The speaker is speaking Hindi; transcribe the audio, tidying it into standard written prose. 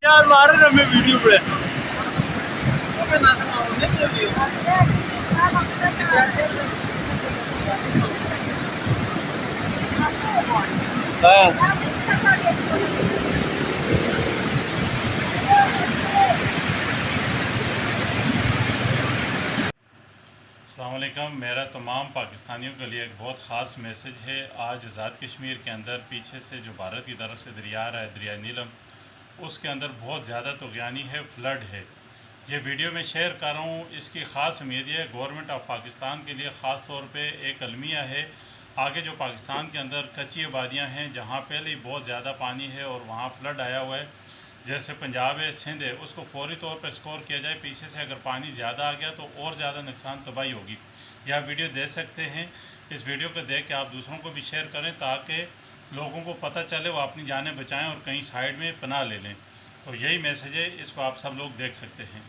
यार मारे ना मैं वीडियो पे हाँ। अस्सलाम वालेकुम। मेरा तमाम पाकिस्तानियों के लिए एक बहुत ख़ास मैसेज है। आज आज़ाद कश्मीर के अंदर पीछे से जो भारत की तरफ से दरिया आ रहा है, दरिया नीलम, उसके अंदर बहुत ज़्यादा तुग़यानी है, फ्लड है। ये वीडियो मैं शेयर कर रहा हूँ, इसकी ख़ास उम्मीद है गवर्नमेंट ऑफ पाकिस्तान के लिए ख़ास तौर पे एक अलमिया है। आगे जो पाकिस्तान के अंदर कच्ची आबादियाँ हैं, जहाँ पहले ही बहुत ज़्यादा पानी है और वहाँ फ्लड आया हुआ है, जैसे पंजाब है, सिंध है, उसको फौरी तौर पर स्कोर किया जाए। पीछे से अगर पानी ज़्यादा आ गया तो और ज़्यादा नुकसान तबाही होगी। यह वीडियो दे सकते हैं। इस वीडियो को देख के आप दूसरों को भी शेयर करें ताकि लोगों को पता चले, वो अपनी जानें बचाएं और कहीं साइड में पनाह ले लें। तो यही मैसेज है, इसको आप सब लोग देख सकते हैं।